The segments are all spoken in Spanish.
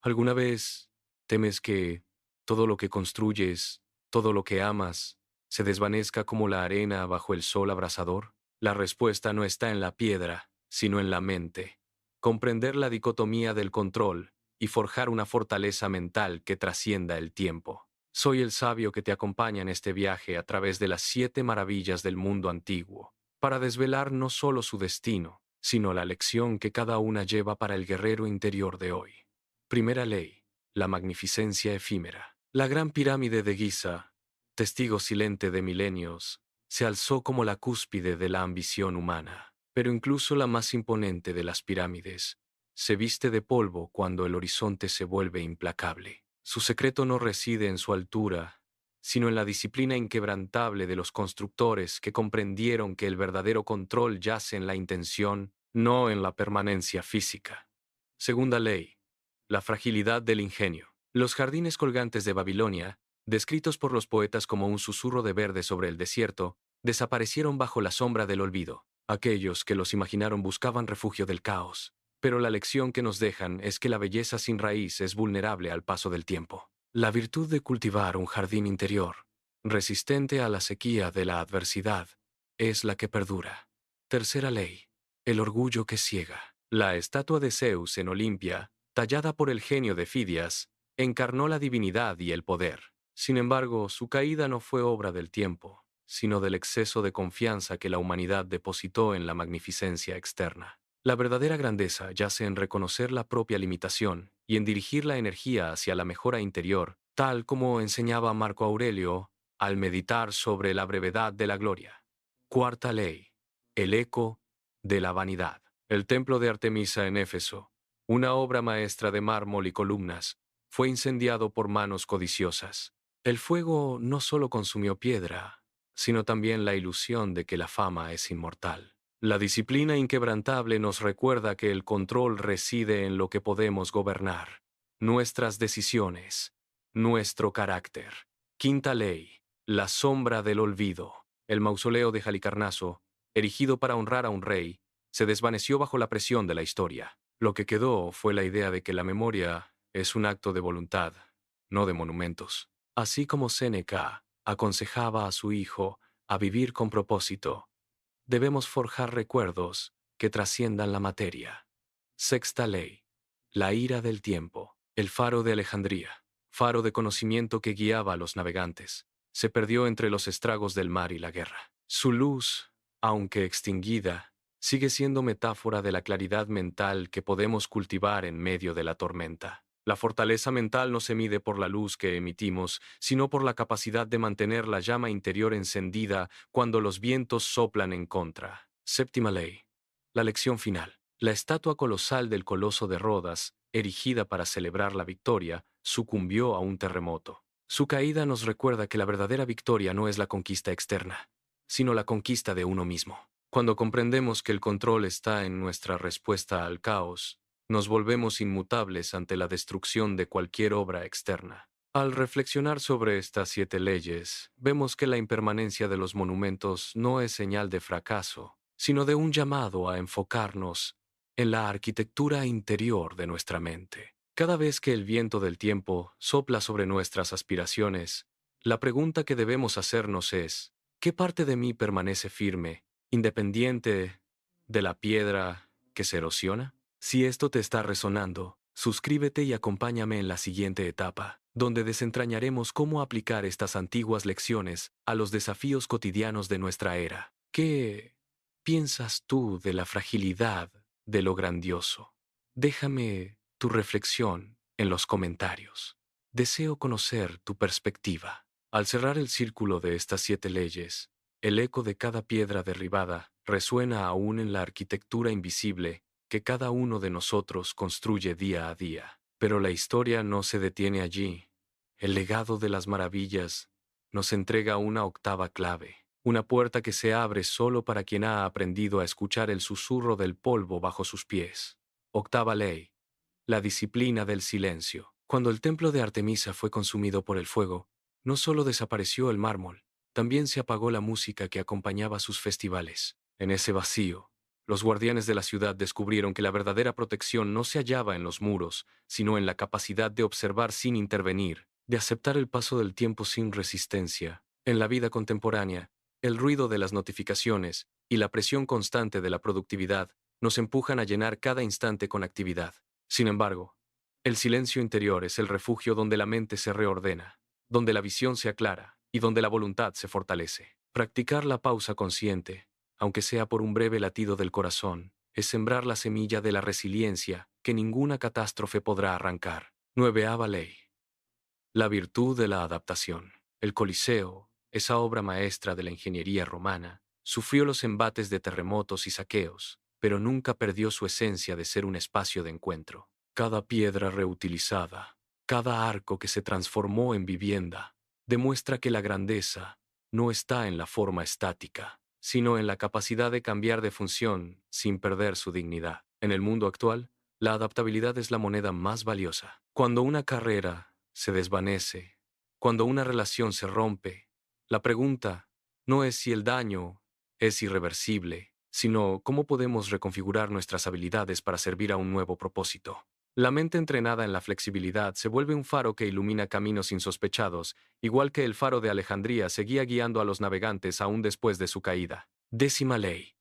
¿Alguna vez temes que todo lo que construyes, todo lo que amas, se desvanezca como la arena bajo el sol abrasador? La respuesta no está en la piedra, sino en la mente. Comprender la dicotomía del control y forjar una fortaleza mental que trascienda el tiempo. Soy el sabio que te acompaña en este viaje a través de las 7 maravillas del mundo antiguo, para desvelar no solo su destino, sino la lección que cada una lleva para el guerrero interior de hoy. Primera ley, la magnificencia efímera. La gran pirámide de Giza, testigo silente de milenios, se alzó como la cúspide de la ambición humana. Pero incluso la más imponente de las pirámides se viste de polvo cuando el horizonte se vuelve implacable. Su secreto no reside en su altura, sino en la disciplina inquebrantable de los constructores que comprendieron que el verdadero control yace en la intención, no en la permanencia física. Segunda ley, la fragilidad del ingenio. Los jardines colgantes de Babilonia, descritos por los poetas como un susurro de verde sobre el desierto, desaparecieron bajo la sombra del olvido. Aquellos que los imaginaron buscaban refugio del caos, pero la lección que nos dejan es que la belleza sin raíz es vulnerable al paso del tiempo. La virtud de cultivar un jardín interior, resistente a la sequía de la adversidad, es la que perdura. Tercera ley, el orgullo que ciega. La estatua de Zeus en Olimpia, tallada por el genio de Fidias, encarnó la divinidad y el poder. Sin embargo, su caída no fue obra del tiempo, sino del exceso de confianza que la humanidad depositó en la magnificencia externa. La verdadera grandeza yace en reconocer la propia limitación y en dirigir la energía hacia la mejora interior, tal como enseñaba Marco Aurelio al meditar sobre la brevedad de la gloria. Cuarta ley, el eco de la vanidad. El templo de Artemisa en Éfeso, una obra maestra de mármol y columnas, fue incendiado por manos codiciosas. El fuego no solo consumió piedra, sino también la ilusión de que la fama es inmortal. La disciplina inquebrantable nos recuerda que el control reside en lo que podemos gobernar, nuestras decisiones, nuestro carácter. Quinta ley, la sombra del olvido. El mausoleo de Halicarnaso, erigido para honrar a un rey, se desvaneció bajo la presión de la historia. Lo que quedó fue la idea de que la memoria es un acto de voluntad, no de monumentos. Así como Séneca aconsejaba a su hijo a vivir con propósito, debemos forjar recuerdos que trasciendan la materia. Sexta ley, la ira del tiempo. El faro de Alejandría, faro de conocimiento que guiaba a los navegantes, se perdió entre los estragos del mar y la guerra. Su luz, aunque extinguida, sigue siendo metáfora de la claridad mental que podemos cultivar en medio de la tormenta. La fortaleza mental no se mide por la luz que emitimos, sino por la capacidad de mantener la llama interior encendida cuando los vientos soplan en contra. Séptima ley. La lección final. La estatua colosal del Coloso de Rodas, erigida para celebrar la victoria, sucumbió a un terremoto. Su caída nos recuerda que la verdadera victoria no es la conquista externa, sino la conquista de uno mismo. Cuando comprendemos que el control está en nuestra respuesta al caos, nos volvemos inmutables ante la destrucción de cualquier obra externa. Al reflexionar sobre estas 7 leyes, vemos que la impermanencia de los monumentos no es señal de fracaso, sino de un llamado a enfocarnos en la arquitectura interior de nuestra mente. Cada vez que el viento del tiempo sopla sobre nuestras aspiraciones, la pregunta que debemos hacernos es: ¿qué parte de mí permanece firme, independiente de la piedra que se erosiona? Si esto te está resonando, suscríbete y acompáñame en la siguiente etapa, donde desentrañaremos cómo aplicar estas antiguas lecciones a los desafíos cotidianos de nuestra era. ¿Qué piensas tú de la fragilidad de lo grandioso? Déjame tu reflexión en los comentarios. Deseo conocer tu perspectiva. Al cerrar el círculo de estas 7 leyes, el eco de cada piedra derribada resuena aún en la arquitectura invisible que cada uno de nosotros construye día a día. Pero la historia no se detiene allí. El legado de las maravillas nos entrega una octava clave, una puerta que se abre solo para quien ha aprendido a escuchar el susurro del polvo bajo sus pies. Octava ley, la disciplina del silencio. Cuando el templo de Artemisa fue consumido por el fuego, no solo desapareció el mármol, también se apagó la música que acompañaba sus festivales. En ese vacío, Los guardianes de la ciudad descubrieron que la verdadera protección no se hallaba en los muros, sino en la capacidad de observar sin intervenir, de aceptar el paso del tiempo sin resistencia. En la vida contemporánea, el ruido de las notificaciones y la presión constante de la productividad nos empujan a llenar cada instante con actividad. Sin embargo, el silencio interior es el refugio donde la mente se reordena, donde la visión se aclara y donde la voluntad se fortalece. Practicar la pausa consciente, aunque sea por un breve latido del corazón, es sembrar la semilla de la resiliencia que ninguna catástrofe podrá arrancar. 9ª ley. La virtud de la adaptación. El Coliseo, esa obra maestra de la ingeniería romana, sufrió los embates de terremotos y saqueos, pero nunca perdió su esencia de ser un espacio de encuentro. Cada piedra reutilizada, cada arco que se transformó en vivienda, demuestra que la grandeza no está en la forma estática, sino en la capacidad de cambiar de función sin perder su dignidad. En el mundo actual, la adaptabilidad es la moneda más valiosa. Cuando una carrera se desvanece, cuando una relación se rompe, la pregunta no es si el daño es irreversible, sino cómo podemos reconfigurar nuestras habilidades para servir a un nuevo propósito. La mente entrenada en la flexibilidad se vuelve un faro que ilumina caminos insospechados, igual que el faro de Alejandría seguía guiando a los navegantes aún después de su caída. 10ª ley.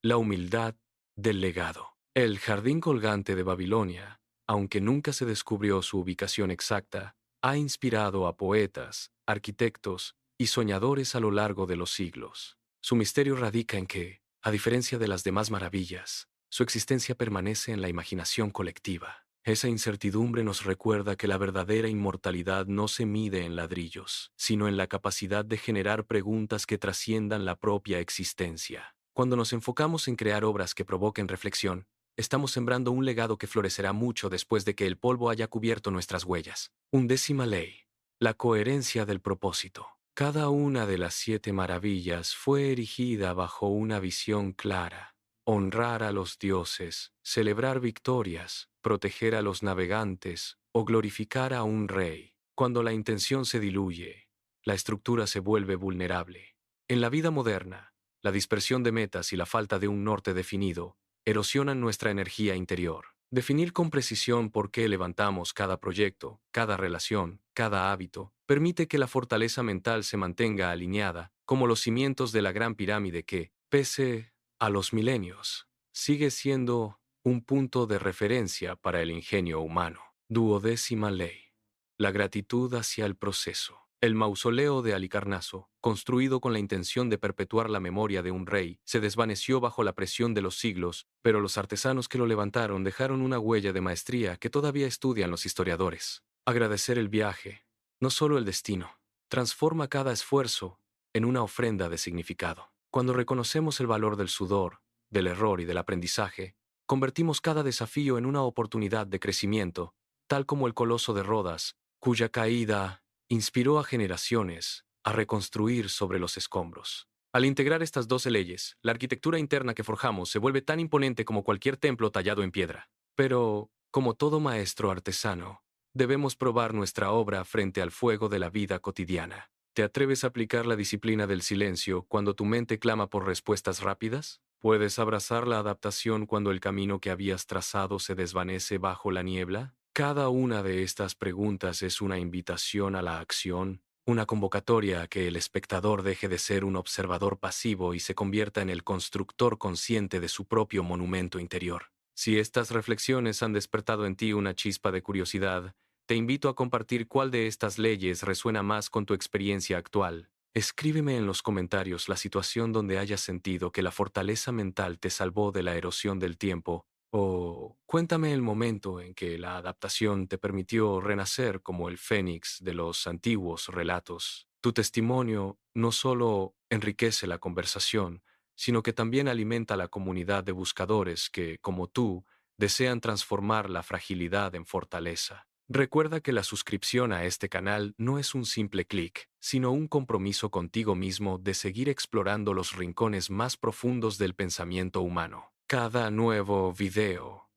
La humildad del legado. El jardín colgante de Babilonia, aunque nunca se descubrió su ubicación exacta, ha inspirado a poetas, arquitectos y soñadores a lo largo de los siglos. Su misterio radica en que, a diferencia de las demás maravillas, su existencia permanece en la imaginación colectiva. Esa incertidumbre nos recuerda que la verdadera inmortalidad no se mide en ladrillos, sino en la capacidad de generar preguntas que trasciendan la propia existencia. Cuando nos enfocamos en crear obras que provoquen reflexión, estamos sembrando un legado que florecerá mucho después de que el polvo haya cubierto nuestras huellas. 11ª ley. La coherencia del propósito. Cada una de las 7 maravillas fue erigida bajo una visión clara: honrar a los dioses, celebrar victorias, proteger a los navegantes o glorificar a un rey. Cuando la intención se diluye, la estructura se vuelve vulnerable. En la vida moderna, la dispersión de metas y la falta de un norte definido erosionan nuestra energía interior. Definir con precisión por qué levantamos cada proyecto, cada relación, cada hábito, permite que la fortaleza mental se mantenga alineada, como los cimientos de la gran pirámide que, pese a los milenios, sigue siendo un punto de referencia para el ingenio humano. 12ª ley. La gratitud hacia el proceso. El mausoleo de Halicarnaso, construido con la intención de perpetuar la memoria de un rey, se desvaneció bajo la presión de los siglos, pero los artesanos que lo levantaron dejaron una huella de maestría que todavía estudian los historiadores. Agradecer el viaje, no solo el destino, transforma cada esfuerzo en una ofrenda de significado. Cuando reconocemos el valor del sudor, del error y del aprendizaje, convertimos cada desafío en una oportunidad de crecimiento, tal como el coloso de Rodas, cuya caída inspiró a generaciones a reconstruir sobre los escombros. Al integrar estas 12 leyes, la arquitectura interna que forjamos se vuelve tan imponente como cualquier templo tallado en piedra. Pero, como todo maestro artesano, debemos probar nuestra obra frente al fuego de la vida cotidiana. ¿Te atreves a aplicar la disciplina del silencio cuando tu mente clama por respuestas rápidas? ¿Puedes abrazar la adaptación cuando el camino que habías trazado se desvanece bajo la niebla? Cada una de estas preguntas es una invitación a la acción, una convocatoria a que el espectador deje de ser un observador pasivo y se convierta en el constructor consciente de su propio monumento interior. Si estas reflexiones han despertado en ti una chispa de curiosidad, te invito a compartir cuál de estas leyes resuena más con tu experiencia actual. Escríbeme en los comentarios la situación donde hayas sentido que la fortaleza mental te salvó de la erosión del tiempo, o cuéntame el momento en que la adaptación te permitió renacer como el fénix de los antiguos relatos. Tu testimonio no solo enriquece la conversación, sino que también alimenta la comunidad de buscadores que, como tú, desean transformar la fragilidad en fortaleza. Recuerda que la suscripción a este canal no es un simple clic, sino un compromiso contigo mismo de seguir explorando los rincones más profundos del pensamiento humano. Cada nuevo video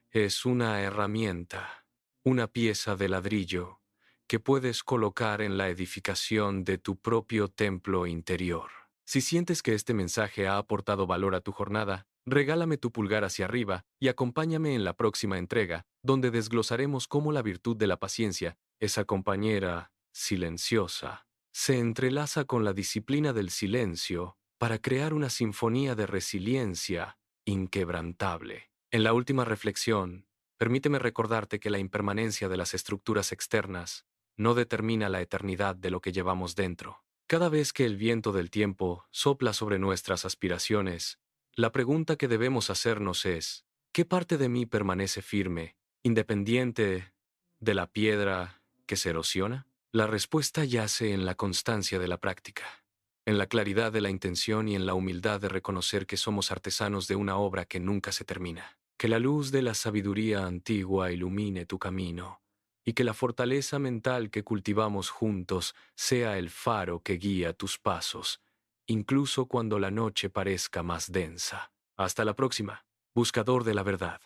es una herramienta, una pieza de ladrillo que puedes colocar en la edificación de tu propio templo interior. Si sientes que este mensaje ha aportado valor a tu jornada, Regálame tu pulgar hacia arriba y acompáñame en la próxima entrega, donde desglosaremos cómo la virtud de la paciencia, esa compañera silenciosa, se entrelaza con la disciplina del silencio para crear una sinfonía de resiliencia inquebrantable. En la última reflexión, permíteme recordarte que la impermanencia de las estructuras externas no determina la eternidad de lo que llevamos dentro. Cada vez que el viento del tiempo sopla sobre nuestras aspiraciones, la pregunta que debemos hacernos es, ¿qué parte de mí permanece firme, independiente de la piedra que se erosiona? La respuesta yace en la constancia de la práctica, en la claridad de la intención y en la humildad de reconocer que somos artesanos de una obra que nunca se termina. Que la luz de la sabiduría antigua ilumine tu camino, y que la fortaleza mental que cultivamos juntos sea el faro que guía tus pasos, incluso cuando la noche parezca más densa. Hasta la próxima, buscador de la verdad.